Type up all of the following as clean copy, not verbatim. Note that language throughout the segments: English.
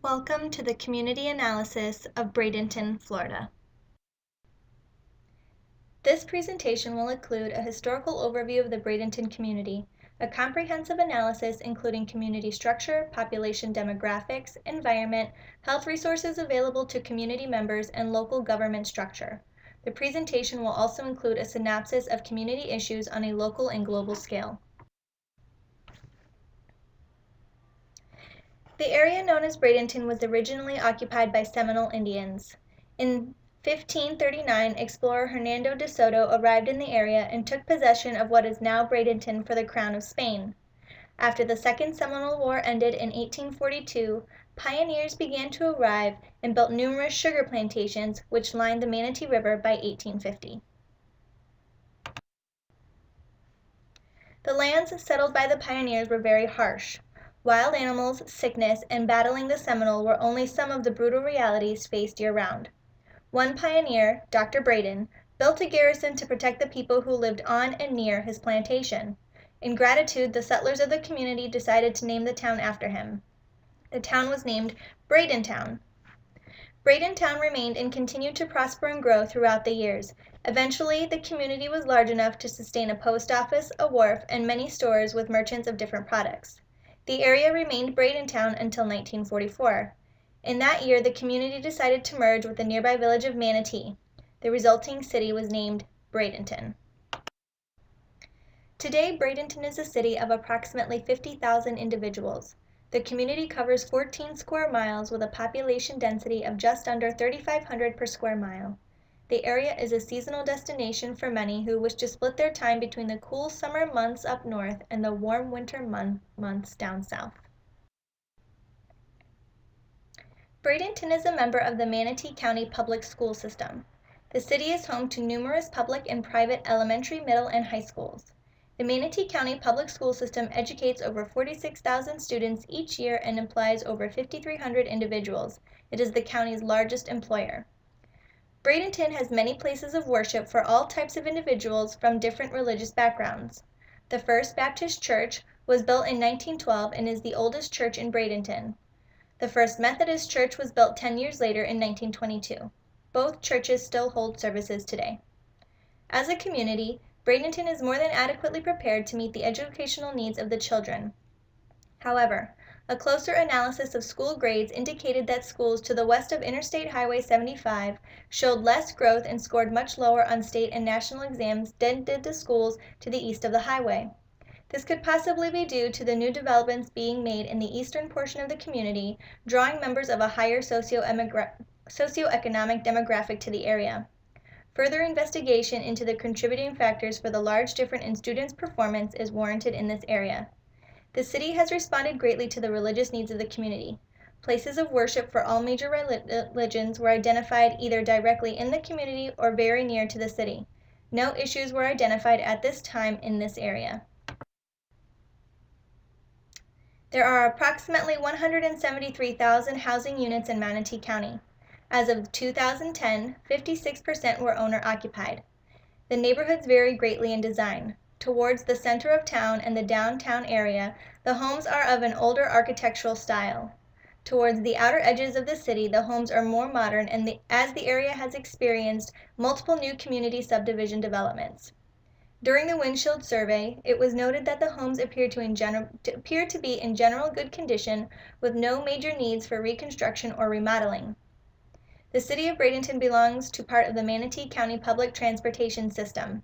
Welcome to the community analysis of Bradenton, Florida. This presentation will include a historical overview of the Bradenton community, a comprehensive analysis including community structure, population demographics, environment, health resources available to community members, and local government structure. The presentation will also include a synopsis of community issues on a local and global scale. The area known as Bradenton was originally occupied by Seminole Indians. In 1539, explorer Hernando de Soto arrived in the area and took possession of what is now Bradenton for the Crown of Spain. After the Second Seminole War ended in 1842, pioneers began to arrive and built numerous sugar plantations which lined the Manatee River by 1850. The lands settled by the pioneers were very harsh. Wild animals, sickness, and battling the Seminole were only some of the brutal realities faced year-round. One pioneer, Dr. Braden, built a garrison to protect the people who lived on and near his plantation. In gratitude, the settlers of the community decided to name the town after him. The town was named Bradenton. Bradenton remained and continued to prosper and grow throughout the years. Eventually, the community was large enough to sustain a post office, a wharf, and many stores with merchants of different products. The area remained Bradenton until 1944. In that year, the community decided to merge with the nearby village of Manatee. The resulting city was named Bradenton. Today, Bradenton is a city of approximately 50,000 individuals. The community covers 14 square miles with a population density of just under 3,500 per square mile. The area is a seasonal destination for many who wish to split their time between the cool summer months up north and the warm winter months down south. Bradenton is a member of the Manatee County Public School System. The city is home to numerous public and private elementary, middle, and high schools. The Manatee County Public School System educates over 46,000 students each year and employs over 5,300 individuals. It is the county's largest employer. Bradenton has many places of worship for all types of individuals from different religious backgrounds. The First Baptist Church was built in 1912 and is the oldest church in Bradenton. The First Methodist Church was built 10 years later in 1922. Both churches still hold services today. As a community, Bradenton is more than adequately prepared to meet the educational needs of the children. However, a closer analysis of school grades indicated that schools to the west of Interstate Highway 75 showed less growth and scored much lower on state and national exams than did the schools to the east of the highway. This could possibly be due to the new developments being made in the eastern portion of the community, drawing members of a higher socioeconomic demographic to the area. Further investigation into the contributing factors for the large difference in students' performance is warranted in this area. The city has responded greatly to the religious needs of the community. Places of worship for all major religions were identified either directly in the community or very near to the city. No issues were identified at this time in this area. There are approximately 173,000 housing units in Manatee County. As of 2010, 56% were owner-occupied. The neighborhoods vary greatly in design. Towards the center of town and the downtown area, the homes are of an older architectural style. Towards the outer edges of the city, the homes are more modern and as the area has experienced multiple new community subdivision developments. During the windshield survey, it was noted that the homes appear to be in general good condition with no major needs for reconstruction or remodeling. The city of Bradenton belongs to part of the Manatee County Public Transportation System.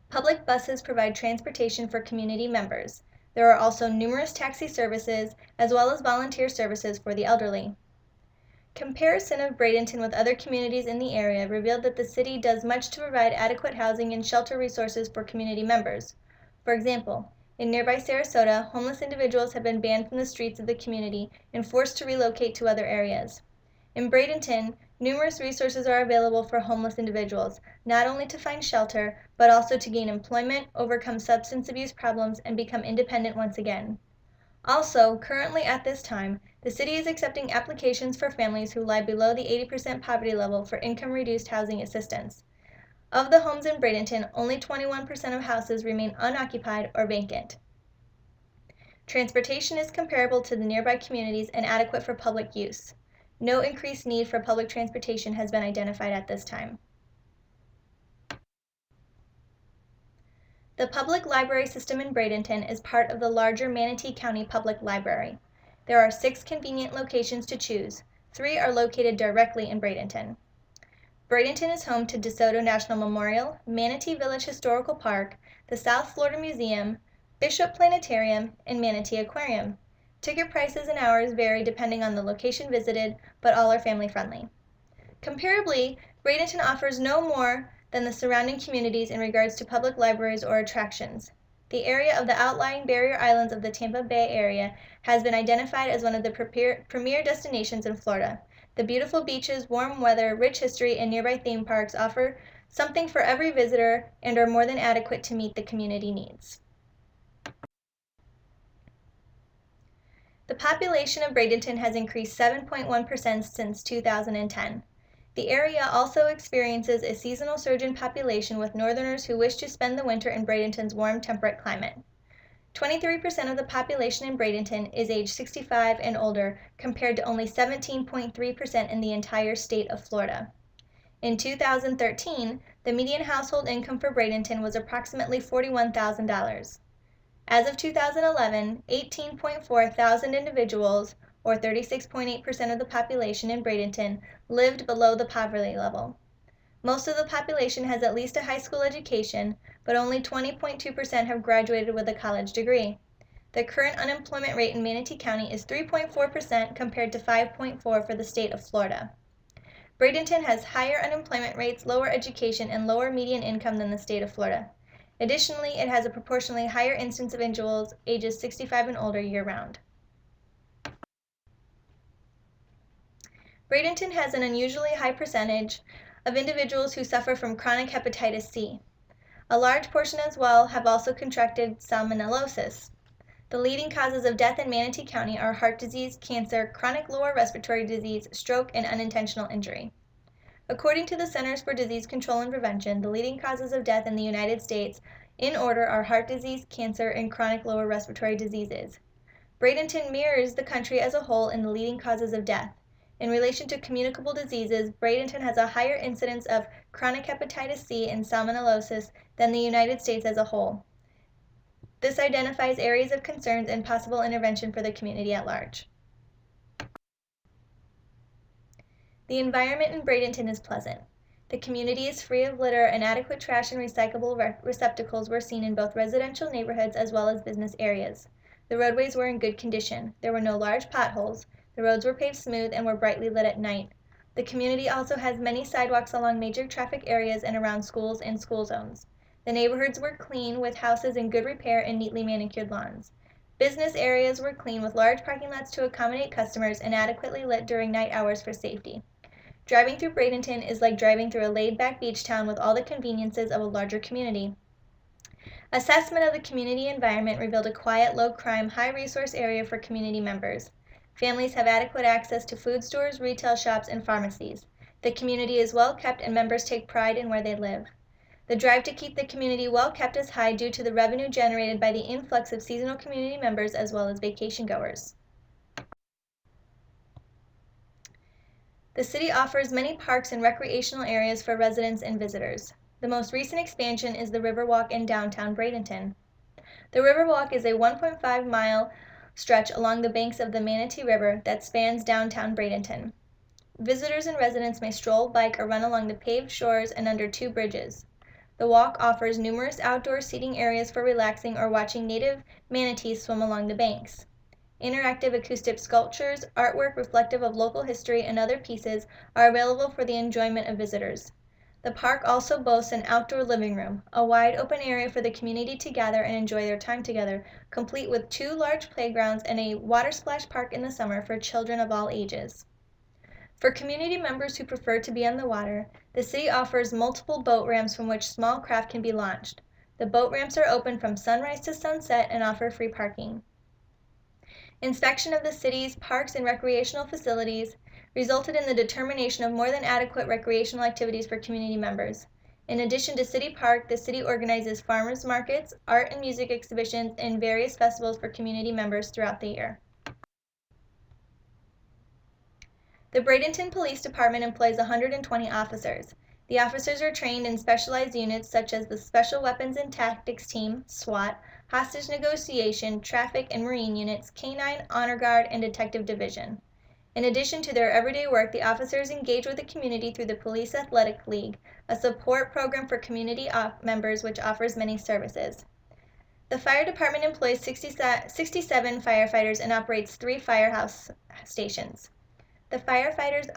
Public buses provide transportation for community members. There are also numerous taxi services as well as volunteer services for the elderly. Comparison of Bradenton with other communities in the area revealed that the city does much to provide adequate housing and shelter resources for community members. For example, in nearby Sarasota, homeless individuals have been banned from the streets of the community and forced to relocate to other areas. In Bradenton, numerous resources are available for homeless individuals, not only to find shelter, but also to gain employment, overcome substance abuse problems, and become independent once again. Also, currently at this time, the city is accepting applications for families who lie below the 80% poverty level for income-reduced housing assistance. Of the homes in Bradenton, only 21% of houses remain unoccupied or vacant. Transportation is comparable to the nearby communities and adequate for public use. No increased need for public transportation has been identified at this time. The public library system in Bradenton is part of the larger Manatee County Public Library. There are 6 convenient locations to choose. 3 are located directly in Bradenton. Bradenton is home to DeSoto National Memorial, Manatee Village Historical Park, the South Florida Museum, Bishop Planetarium, and Manatee Aquarium. Ticket prices and hours vary depending on the location visited, but all are family friendly. Comparably, Bradenton offers no more than the surrounding communities in regards to public libraries or attractions. The area of the outlying barrier islands of the Tampa Bay area has been identified as one of the premier destinations in Florida. The beautiful beaches, warm weather, rich history, and nearby theme parks offer something for every visitor and are more than adequate to meet the community needs. The population of Bradenton has increased 7.1% since 2010. The area also experiences a seasonal surge in population with northerners who wish to spend the winter in Bradenton's warm, temperate climate. 23% of the population in Bradenton is age 65 and older, compared to only 17.3% in the entire state of Florida. In 2013, the median household income for Bradenton was approximately $41,000. As of 2011, 18.4 thousand individuals, or 36.8% of the population in Bradenton, lived below the poverty level. Most of the population has at least a high school education, but only 20.2% have graduated with a college degree. The current unemployment rate in Manatee County is 3.4% compared to 5.4% for the state of Florida. Bradenton has higher unemployment rates, lower education, and lower median income than the state of Florida. Additionally, it has a proportionally higher incidence of individuals ages 65 and older year-round. Bradenton has an unusually high percentage of individuals who suffer from chronic hepatitis C. A large portion as well have also contracted salmonellosis. The leading causes of death in Manatee County are heart disease, cancer, chronic lower respiratory disease, stroke, and unintentional injury. According to the Centers for Disease Control and Prevention, the leading causes of death in the United States in order are heart disease, cancer, and chronic lower respiratory diseases. Bradenton mirrors the country as a whole in the leading causes of death. In relation to communicable diseases, Bradenton has a higher incidence of chronic hepatitis C and salmonellosis than the United States as a whole. This identifies areas of concerns and possible intervention for the community at large. The environment in Bradenton is pleasant. The community is free of litter, and adequate trash and recyclable receptacles were seen in both residential neighborhoods as well as business areas. The roadways were in good condition. There were no large potholes. The roads were paved smooth and were brightly lit at night. The community also has many sidewalks along major traffic areas and around schools and school zones. The neighborhoods were clean, with houses in good repair and neatly manicured lawns. Business areas were clean, with large parking lots to accommodate customers and adequately lit during night hours for safety. Driving through Bradenton is like driving through a laid-back beach town with all the conveniences of a larger community. Assessment of the community environment revealed a quiet, low-crime, high-resource area for community members. Families have adequate access to food stores, retail shops, and pharmacies. The community is well kept and members take pride in where they live. The drive to keep the community well kept is high due to the revenue generated by the influx of seasonal community members as well as vacation goers. The city offers many parks and recreational areas for residents and visitors. The most recent expansion is the Riverwalk in downtown Bradenton. The Riverwalk is a 1.5-mile stretch along the banks of the Manatee River that spans downtown Bradenton. Visitors and residents may stroll, bike, or run along the paved shores and under 2 bridges. The walk offers numerous outdoor seating areas for relaxing or watching native manatees swim along the banks. Interactive acoustic sculptures, artwork reflective of local history, and other pieces are available for the enjoyment of visitors. The park also boasts an outdoor living room, a wide open area for the community to gather and enjoy their time together, complete with 2 large playgrounds and a water splash park in the summer for children of all ages. For community members who prefer to be on the water, the city offers multiple boat ramps from which small craft can be launched. The boat ramps are open from sunrise to sunset and offer free parking. Inspection of the city's parks and recreational facilities resulted in the determination of more than adequate recreational activities for community members. In addition to City Park, the city organizes farmers markets, art and music exhibitions, and various festivals for community members throughout the year. The Bradenton Police Department employs 120 officers. The officers are trained in specialized units such as the Special Weapons and Tactics Team, SWAT, Hostage Negotiation, Traffic and Marine Units, Canine, Honor Guard, and Detective Division. In addition to their everyday work, the officers engage with the community through the Police Athletic League, a support program for community members which offers many services. The fire department employs 67 firefighters and operates 3 firehouse stations. The firefighters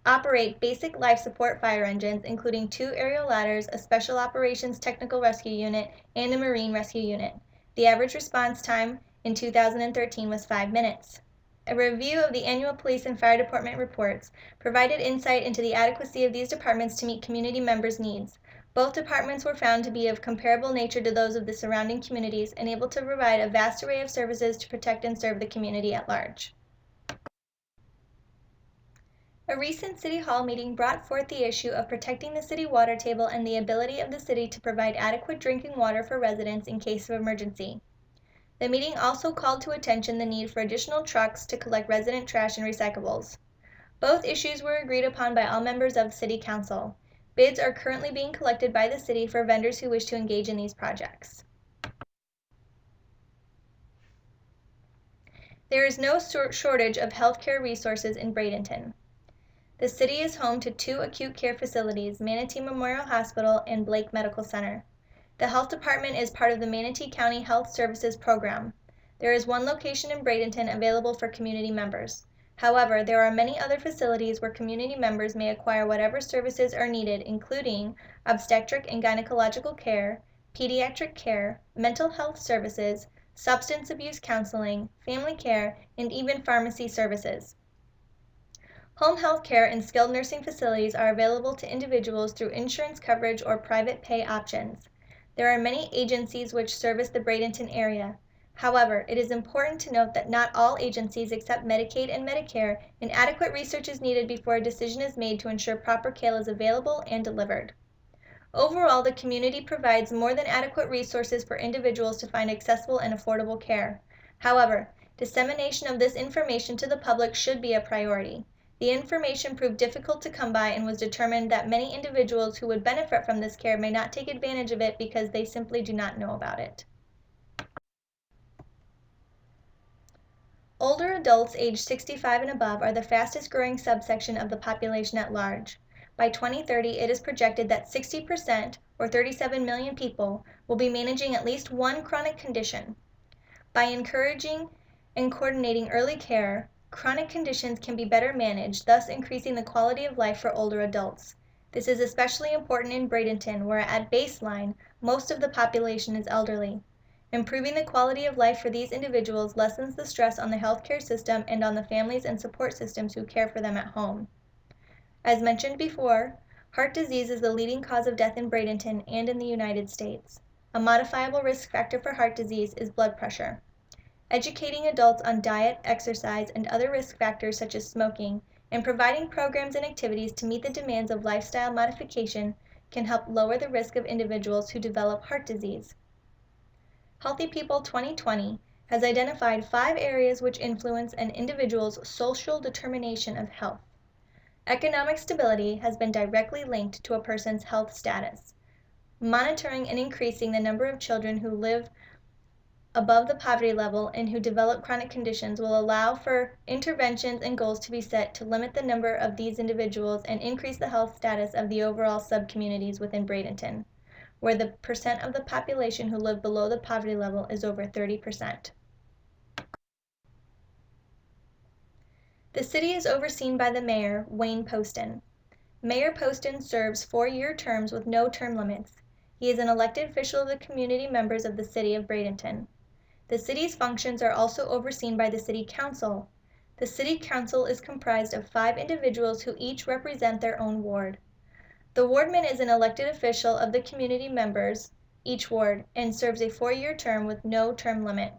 operate basic life support fire engines, including 2 aerial ladders, a Special Operations Technical Rescue Unit, and a Marine Rescue Unit. The average response time in 2013 was 5 minutes. A review of the annual police and fire department reports provided insight into the adequacy of these departments to meet community members' needs. Both departments were found to be of comparable nature to those of the surrounding communities and able to provide a vast array of services to protect and serve the community at large. A recent City Hall meeting brought forth the issue of protecting the city water table and the ability of the city to provide adequate drinking water for residents in case of emergency. The meeting also called to attention the need for additional trucks to collect resident trash and recyclables. Both issues were agreed upon by all members of City Council. Bids are currently being collected by the city for vendors who wish to engage in these projects. There is no shortage of healthcare resources in Bradenton. The city is home to 2 acute care facilities, Manatee Memorial Hospital and Blake Medical Center. The health department is part of the Manatee County Health Services Program. There is 1 location in Bradenton available for community members. However, there are many other facilities where community members may acquire whatever services are needed, including obstetric and gynecological care, pediatric care, mental health services, substance abuse counseling, family care, and even pharmacy services. Home health care and skilled nursing facilities are available to individuals through insurance coverage or private pay options. There are many agencies which service the Bradenton area. However, it is important to note that not all agencies accept Medicaid and Medicare, and adequate research is needed before a decision is made to ensure proper care is available and delivered. Overall, the community provides more than adequate resources for individuals to find accessible and affordable care. However, dissemination of this information to the public should be a priority. The information proved difficult to come by and was determined that many individuals who would benefit from this care may not take advantage of it because they simply do not know about it. Older adults aged 65 and above are the fastest growing subsection of the population at large. By 2030, it is projected that 60%, or 37 million people, will be managing at least one chronic condition. By encouraging and coordinating early care, chronic conditions can be better managed, thus increasing the quality of life for older adults. This is especially important in Bradenton, where at baseline, most of the population is elderly. Improving the quality of life for these individuals lessens the stress on the healthcare system and on the families and support systems who care for them at home. As mentioned before, heart disease is the leading cause of death in Bradenton and in the United States. A modifiable risk factor for heart disease is blood pressure. Educating adults on diet, exercise, and other risk factors such as smoking, and providing programs and activities to meet the demands of lifestyle modification can help lower the risk of individuals who develop heart disease. Healthy People 2020 has identified 5 areas which influence an individual's social determination of health. Economic stability has been directly linked to a person's health status. Monitoring and increasing the number of children who live above the poverty level and who develop chronic conditions will allow for interventions and goals to be set to limit the number of these individuals and increase the health status of the overall sub-communities within Bradenton, where the percent of the population who live below the poverty level is over 30%. The city is overseen by the mayor, Wayne Poston. Mayor Poston serves 4-year terms with no term limits. He is an elected official of the community members of the city of Bradenton. The city's functions are also overseen by the City Council. The City Council is comprised of 5 individuals who each represent their own ward. The wardman is an elected official of the community members, each ward, and serves a 4-year term with no term limit.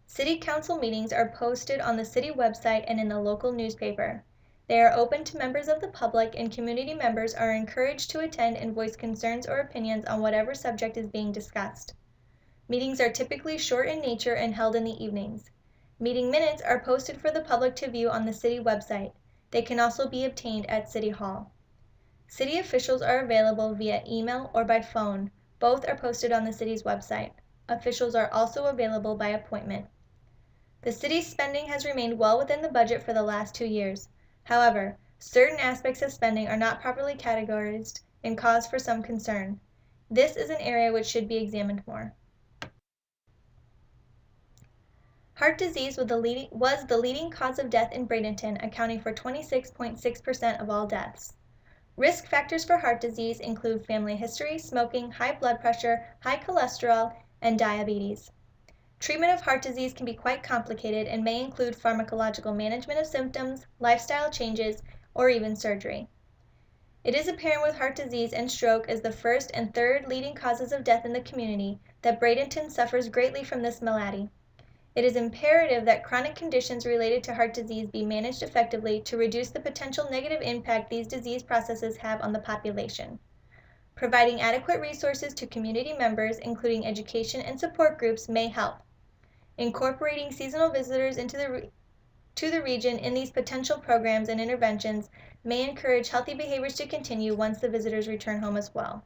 City Council meetings are posted on the city website and in the local newspaper. They are open to members of the public, and community members are encouraged to attend and voice concerns or opinions on whatever subject is being discussed. Meetings are typically short in nature and held in the evenings. Meeting minutes are posted for the public to view on the city website. They can also be obtained at City Hall. City officials are available via email or by phone. Both are posted on the city's website. Officials are also available by appointment. The city's spending has remained well within the budget for the last 2 years. However, certain aspects of spending are not properly categorized and cause for some concern. This is an area which should be examined more. Heart disease was the leading cause of death in Bradenton, accounting for 26.6% of all deaths. Risk factors for heart disease include family history, smoking, high blood pressure, high cholesterol, and diabetes. Treatment of heart disease can be quite complicated and may include pharmacological management of symptoms, lifestyle changes, or even surgery. It is apparent with heart disease and stroke as the first and third leading causes of death in the community that Bradenton suffers greatly from this malady. It is imperative that chronic conditions related to heart disease be managed effectively to reduce the potential negative impact these disease processes have on the population. Providing adequate resources to community members, including education and support groups, may help. Incorporating seasonal visitors to the region in these potential programs and interventions may encourage healthy behaviors to continue once the visitors return home as well.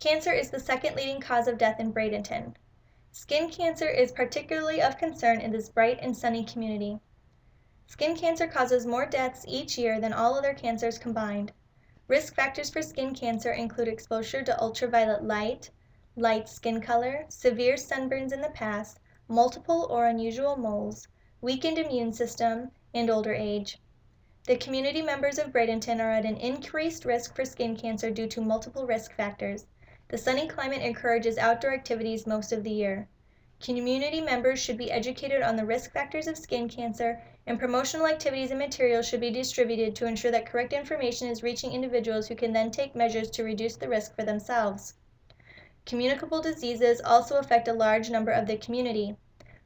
Cancer is the second leading cause of death in Bradenton. Skin cancer is particularly of concern in this bright and sunny community. Skin cancer causes more deaths each year than all other cancers combined. Risk factors for skin cancer include exposure to ultraviolet light, light skin color, severe sunburns in the past, multiple or unusual moles, weakened immune system, and older age. The community members of Bradenton are at an increased risk for skin cancer due to multiple risk factors. The sunny climate encourages outdoor activities most of the year. Community members should be educated on the risk factors of skin cancer, and promotional activities and materials should be distributed to ensure that correct information is reaching individuals who can then take measures to reduce the risk for themselves. Communicable diseases also affect a large number of the community.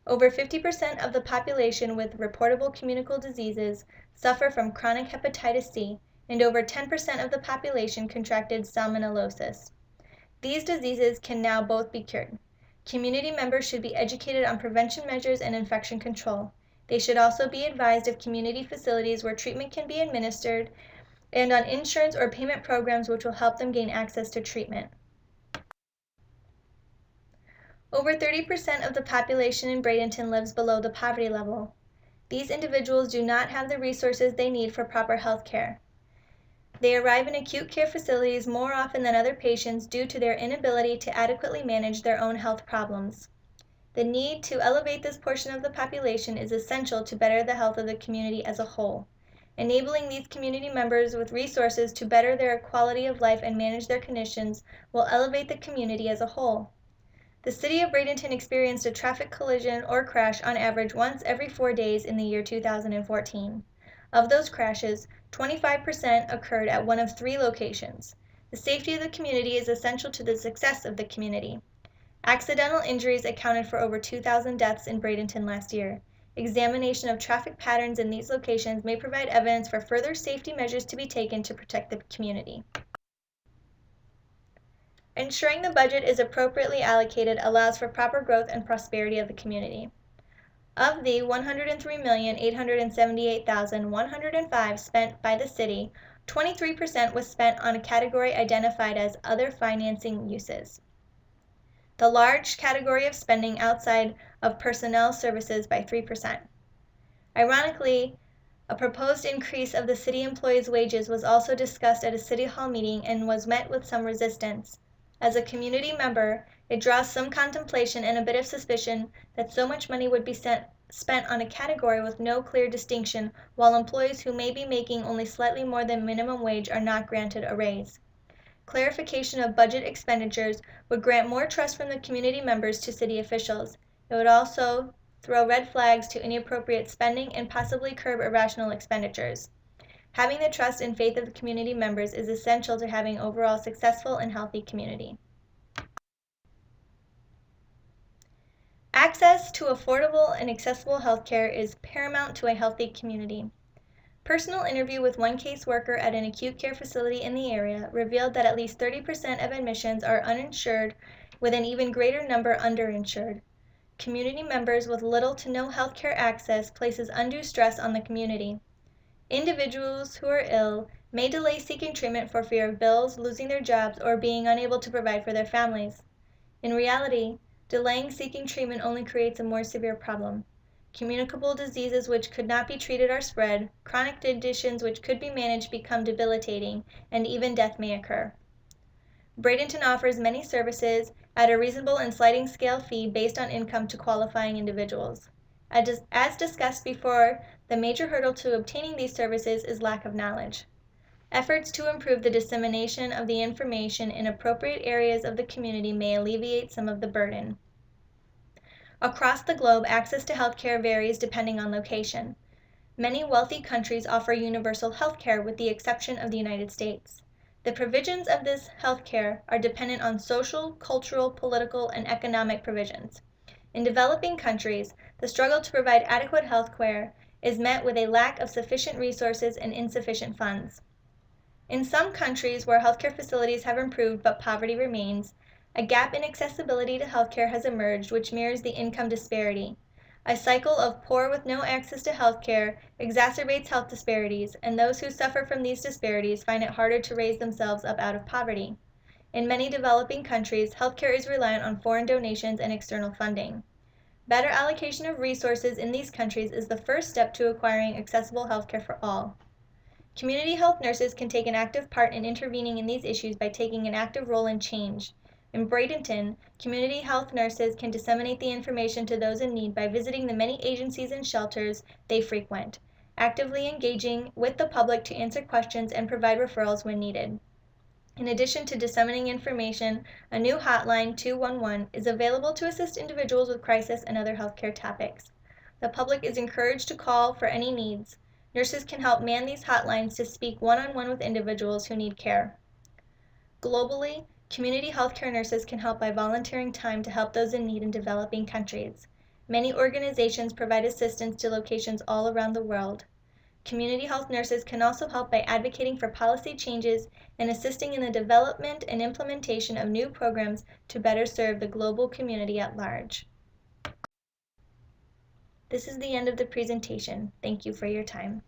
Over 50% of the population with reportable communicable diseases suffer from chronic hepatitis C, and over 10% of the population contracted salmonellosis. These diseases can now both be cured. Community members should be educated on prevention measures and infection control. They should also be advised of community facilities where treatment can be administered and on insurance or payment programs which will help them gain access to treatment. Over 30% of the population in Bradenton lives below the poverty level. These individuals do not have the resources they need for proper health care. They arrive in acute care facilities more often than other patients due to their inability to adequately manage their own health problems. The need to elevate this portion of the population is essential to better the health of the community as a whole. Enabling these community members with resources to better their quality of life and manage their conditions will elevate the community as a whole. The city of Bradenton experienced a traffic collision or crash on average once every 4 days in the year 2014. Of those crashes, 25% occurred at one of 3 locations. The safety of the community is essential to the success of the community. Accidental injuries accounted for over 2,000 deaths in Bradenton last year. Examination of traffic patterns in these locations may provide evidence for further safety measures to be taken to protect the community. Ensuring the budget is appropriately allocated allows for proper growth and prosperity of the community. Of the $103,878,105 spent by the city, 23% was spent on a category identified as other financing uses. The large category of spending outside of personnel services by 3%. Ironically, a proposed increase of the city employees' wages was also discussed at a city hall meeting and was met with some resistance. As a community member, it draws some contemplation and a bit of suspicion that so much money would be spent on a category with no clear distinction, while employees who may be making only slightly more than minimum wage are not granted a raise. Clarification of budget expenditures would grant more trust from the community members to city officials. It would also throw red flags to inappropriate spending and possibly curb irrational expenditures. Having the trust and faith of the community members is essential to having overall successful and healthy community. Access to affordable and accessible healthcare is paramount to a healthy community. Personal interview with one caseworker at an acute care facility in the area revealed that at least 30% of admissions are uninsured, with an even greater number underinsured. Community members with little to no healthcare access places undue stress on the community. Individuals who are ill may delay seeking treatment for fear of bills, losing their jobs, or being unable to provide for their families. In reality, delaying seeking treatment only creates a more severe problem. Communicable diseases which could not be treated are spread, chronic conditions which could be managed become debilitating, and even death may occur. Bradenton offers many services at a reasonable and sliding scale fee based on income to qualifying individuals. As discussed before, the major hurdle to obtaining these services is lack of knowledge. Efforts to improve the dissemination of the information in appropriate areas of the community may alleviate some of the burden. Across the globe, access to healthcare varies depending on location. Many wealthy countries offer universal healthcare with the exception of the United States. The provisions of this healthcare are dependent on social, cultural, political, and economic provisions. In developing countries, the struggle to provide adequate healthcare is met with a lack of sufficient resources and insufficient funds. In some countries where healthcare facilities have improved but poverty remains, a gap in accessibility to healthcare has emerged which mirrors the income disparity. A cycle of poor with no access to healthcare exacerbates health disparities, and those who suffer from these disparities find it harder to raise themselves up out of poverty. In many developing countries, healthcare is reliant on foreign donations and external funding. Better allocation of resources in these countries is the first step to acquiring accessible healthcare for all. Community health nurses can take an active part in intervening in these issues by taking an active role in change. In Bradenton, community health nurses can disseminate the information to those in need by visiting the many agencies and shelters they frequent, actively engaging with the public to answer questions and provide referrals when needed. In addition to disseminating information, a new hotline, 211, is available to assist individuals with crisis and other healthcare topics. The public is encouraged to call for any needs. Nurses can help man these hotlines to speak one-on-one with individuals who need care. Globally, community healthcare nurses can help by volunteering time to help those in need in developing countries. Many organizations provide assistance to locations all around the world. Community health nurses can also help by advocating for policy changes and assisting in the development and implementation of new programs to better serve the global community at large. This is the end of the presentation. Thank you for your time.